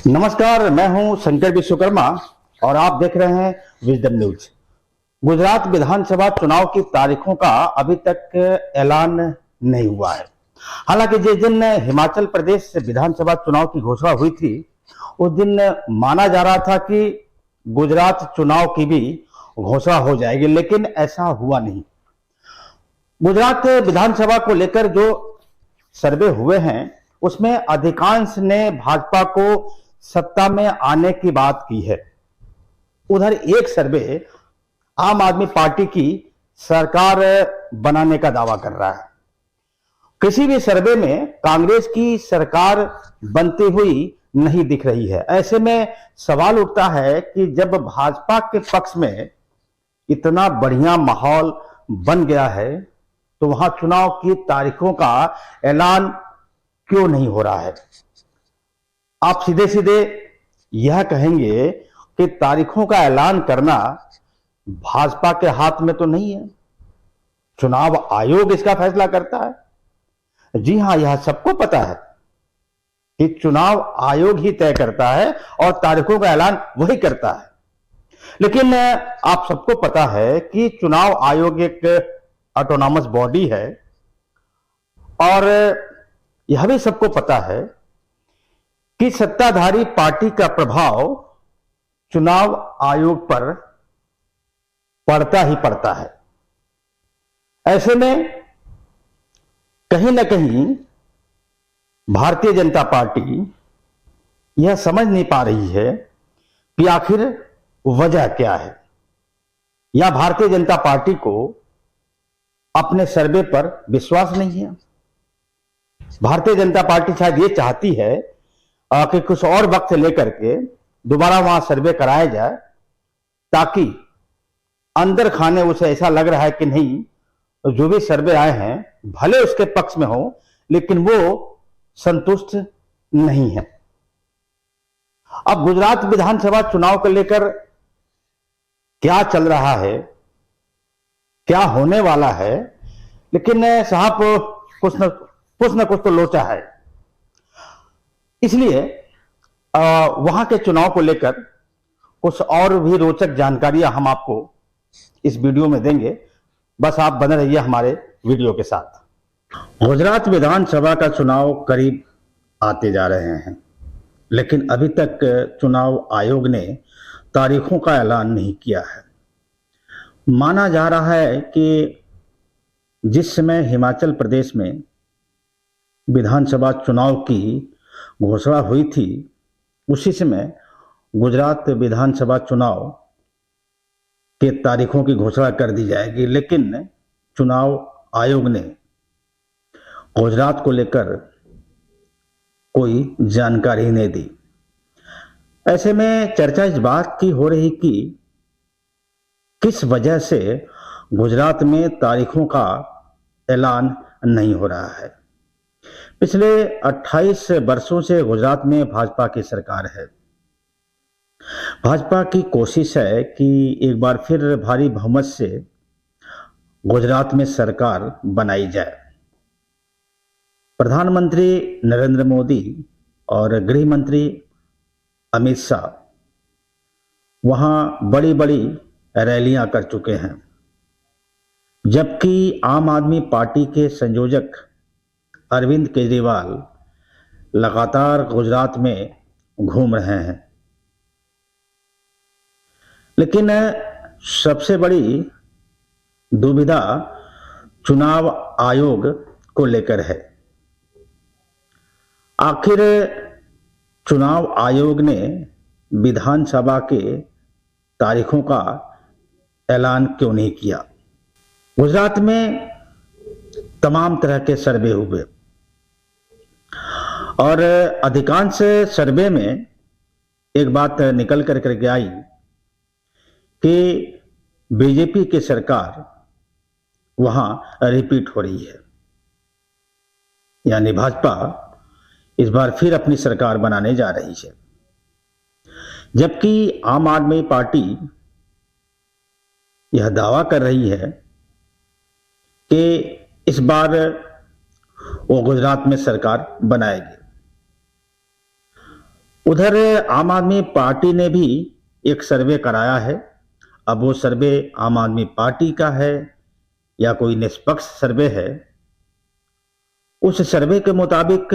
नमस्कार, मैं हूं शंकर विश्वकर्मा और आप देख रहे हैं विजडम न्यूज। गुजरात विधानसभा चुनाव की तारीखों का अभी तक ऐलान नहीं हुआ है। हालांकि जिस दिन हिमाचल प्रदेश विधानसभा चुनाव की घोषणा हुई थी, उस दिन माना जा रहा था कि गुजरात चुनाव की भी घोषणा हो जाएगी, लेकिन ऐसा हुआ नहीं। गुजरात विधानसभा को लेकर जो सर्वे हुए हैं, उसमें अधिकांश ने भाजपा को सत्ता में आने की बात की है। उधर एक सर्वे आम आदमी पार्टी की सरकार बनाने का दावा कर रहा है। किसी भी सर्वे में कांग्रेस की सरकार बनती हुई नहीं दिख रही है। ऐसे में सवाल उठता है कि जब भाजपा के पक्ष में इतना बढ़िया माहौल बन गया है, तो वहां चुनाव की तारीखों का ऐलान क्यों नहीं हो रहा है? आप सीधे सीधे यह कहेंगे कि तारीखों का ऐलान करना भाजपा के हाथ में तो नहीं है, चुनाव आयोग इसका फैसला करता है। जी हां, यह सबको पता है कि चुनाव आयोग ही तय करता है और तारीखों का ऐलान वही करता है। लेकिन आप सबको पता है कि चुनाव आयोग एक ऑटोनॉमस बॉडी है और यह भी सबको पता है कि सत्ताधारी पार्टी का प्रभाव चुनाव आयोग पर पड़ता ही पड़ता है। ऐसे में कहीं ना कहीं भारतीय जनता पार्टी यह समझ नहीं पा रही है कि आखिर वजह क्या है, या भारतीय जनता पार्टी को अपने सर्वे पर विश्वास नहीं है। भारतीय जनता पार्टी शायद ये चाहती है कि कुछ और वक्त लेकर के दोबारा वहां सर्वे कराया जाए, ताकि अंदर खाने उसे ऐसा लग रहा है कि नहीं, जो भी सर्वे आए हैं भले उसके पक्ष में हो, लेकिन वो संतुष्ट नहीं है। अब गुजरात विधानसभा चुनाव को लेकर क्या चल रहा है, क्या होने वाला है, लेकिन साहब कुछ न कुछ तो लोचा है। इसलिए वहां के चुनाव को लेकर कुछ और भी रोचक जानकारियां हम आपको इस वीडियो में देंगे। बस आप बने रहिए हमारे वीडियो के साथ। गुजरात विधानसभा का चुनाव करीब आते जा रहे हैं, लेकिन अभी तक चुनाव आयोग ने तारीखों का ऐलान नहीं किया है। माना जा रहा है कि जिस समय हिमाचल प्रदेश में विधानसभा चुनाव की घोषणा हुई थी, उसी समय गुजरात विधानसभा चुनाव के तारीखों की घोषणा कर दी जाएगी। लेकिन चुनाव आयोग ने गुजरात को लेकर कोई जानकारी नहीं दी। ऐसे में चर्चा इस बात की हो रही कि किस वजह से गुजरात में तारीखों का ऐलान नहीं हो रहा है। पिछले 28 वर्षों से गुजरात में भाजपा की सरकार है। भाजपा की कोशिश है कि एक बार फिर भारी बहुमत से गुजरात में सरकार बनाई जाए। प्रधानमंत्री नरेंद्र मोदी और गृह मंत्री अमित शाह वहां बड़ी बड़ी रैलियां कर चुके हैं, जबकि आम आदमी पार्टी के संयोजक अरविंद केजरीवाल लगातार गुजरात में घूम रहे हैं। लेकिन सबसे बड़ी दुविधा चुनाव आयोग को लेकर है। आखिर चुनाव आयोग ने विधानसभा के तारीखों का ऐलान क्यों नहीं किया? गुजरात में तमाम तरह के सर्वे हुए और अधिकांश सर्वे में एक बात निकल कर आई कि बीजेपी की सरकार वहां रिपीट हो रही है, यानी भाजपा इस बार फिर अपनी सरकार बनाने जा रही है। जबकि आम आदमी पार्टी यह दावा कर रही है कि इस बार वो गुजरात में सरकार बनाएगी। उधर आम आदमी पार्टी ने भी एक सर्वे कराया है। अब वो सर्वे आम आदमी पार्टी का है या कोई निष्पक्ष सर्वे है, उस सर्वे के मुताबिक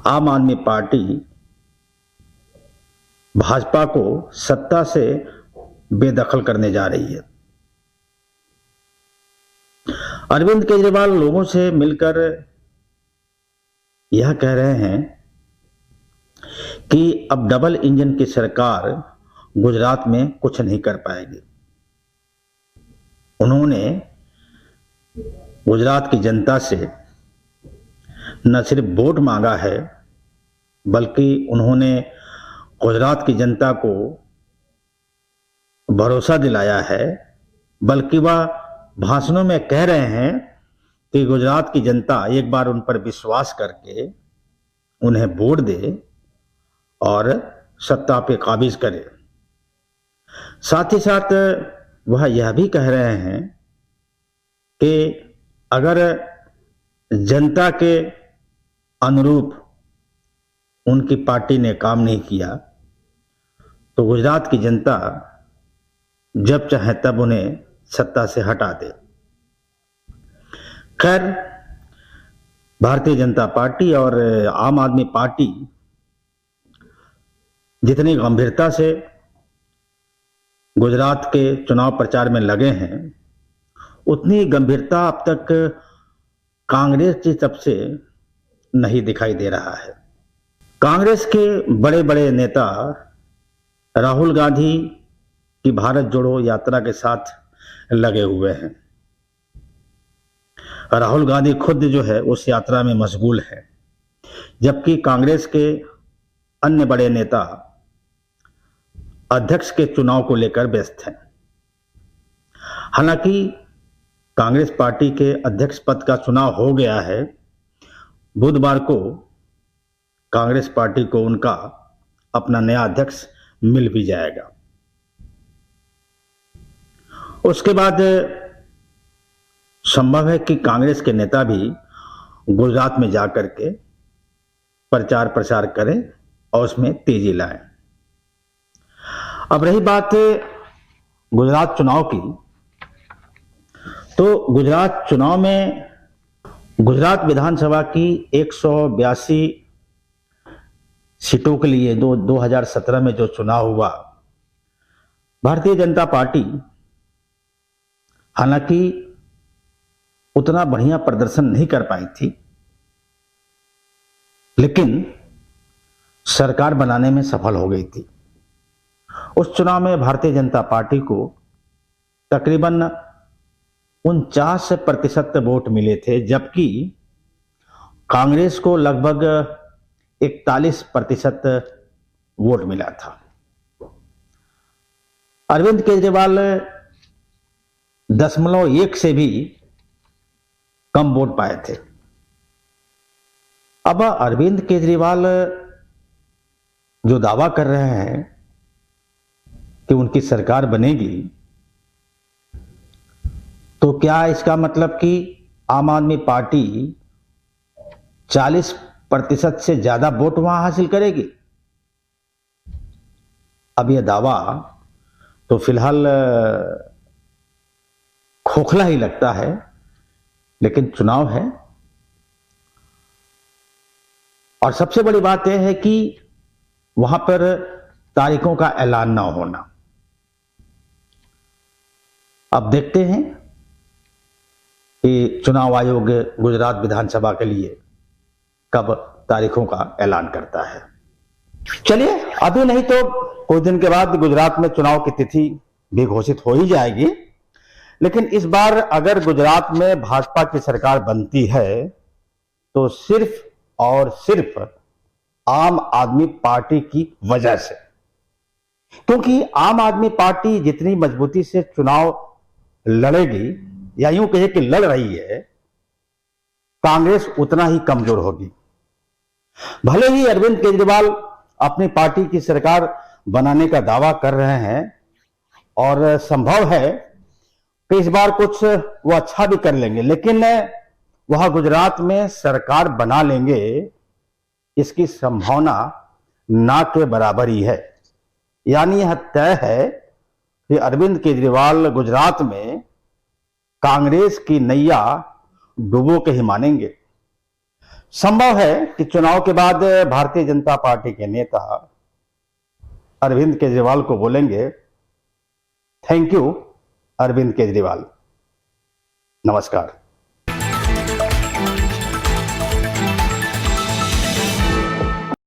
आम आदमी पार्टी भाजपा को सत्ता से बेदखल करने जा रही है। अरविंद केजरीवाल लोगों से मिलकर यह कह रहे हैं कि अब डबल इंजन की सरकार गुजरात में कुछ नहीं कर पाएगी। उन्होंने गुजरात की जनता से न सिर्फ वोट मांगा है, बल्कि उन्होंने गुजरात की जनता को भरोसा दिलाया है, बल्कि वह भाषणों में कह रहे हैं कि गुजरात की जनता एक बार उन पर विश्वास करके उन्हें वोट दे और सत्ता पे काबिज करे। साथ ही साथ वह यह भी कह रहे हैं कि अगर जनता के अनुरूप उनकी पार्टी ने काम नहीं किया तो गुजरात की जनता जब चाहे तब उन्हें सत्ता से हटा दे। खैर, भारतीय जनता पार्टी और आम आदमी पार्टी जितनी गंभीरता से गुजरात के चुनाव प्रचार में लगे हैं, उतनी गंभीरता अब तक कांग्रेस की तरफ से नहीं दिखाई दे रहा है। कांग्रेस के बड़े बड़े नेता राहुल गांधी की भारत जोड़ो यात्रा के साथ लगे हुए हैं। राहुल गांधी खुद जो है उस यात्रा में मशगूल है, जबकि कांग्रेस के अन्य बड़े नेता अध्यक्ष के चुनाव को लेकर व्यस्त हैं। हालांकि कांग्रेस पार्टी के अध्यक्ष पद का चुनाव हो गया है। बुधवार को कांग्रेस पार्टी को उनका अपना नया अध्यक्ष मिल भी जाएगा। उसके बाद संभव है कि कांग्रेस के नेता भी गुजरात में जाकर के प्रचार प्रसार करें और उसमें तेजी लाएं। अब रही बात गुजरात चुनाव की, तो गुजरात चुनाव में गुजरात विधानसभा की 182 सीटों के लिए 2017 में जो चुनाव हुआ, भारतीय जनता पार्टी हालांकि उतना बढ़िया प्रदर्शन नहीं कर पाई थी, लेकिन सरकार बनाने में सफल हो गई थी। उस चुनाव में भारतीय जनता पार्टी को तकरीबन 49% वोट मिले थे, जबकि कांग्रेस को लगभग 41% वोट मिला था। अरविंद केजरीवाल 0.1 से भी कम वोट पाए थे। अब अरविंद केजरीवाल जो दावा कर रहे हैं कि उनकी सरकार बनेगी, तो क्या इसका मतलब कि आम आदमी पार्टी 40% से ज्यादा वोट वहां हासिल करेगी? अब यह दावा तो फिलहाल खोखला ही लगता है, लेकिन चुनाव है। और सबसे बड़ी बात यह है कि वहां पर तारीखों का ऐलान ना होना। अब देखते हैं कि चुनाव आयोग गुजरात विधानसभा के लिए कब तारीखों का ऐलान करता है। चलिए, अभी नहीं तो कुछ दिन के बाद गुजरात में चुनाव की तिथि भी घोषित हो ही जाएगी। लेकिन इस बार अगर गुजरात में भाजपा की सरकार बनती है तो सिर्फ और सिर्फ आम आदमी पार्टी की वजह से, क्योंकि आम आदमी पार्टी जितनी मजबूती से चुनाव लड़ेगी, या यूं कहे कि लड़ रही है, कांग्रेस उतना ही कमजोर होगी। भले ही अरविंद केजरीवाल अपनी पार्टी की सरकार बनाने का दावा कर रहे हैं और संभव है कि इस बार कुछ वो अच्छा भी कर लेंगे, लेकिन वह गुजरात में सरकार बना लेंगे, इसकी संभावना ना के बराबर ही है। यानी यह तय है कि अरविंद केजरीवाल गुजरात में कांग्रेस की नैया डुबो के ही मानेंगे। संभव है कि चुनाव के बाद भारतीय जनता पार्टी के नेता अरविंद केजरीवाल को बोलेंगे, थैंक यू अरविंद केजरीवाल, नमस्कार।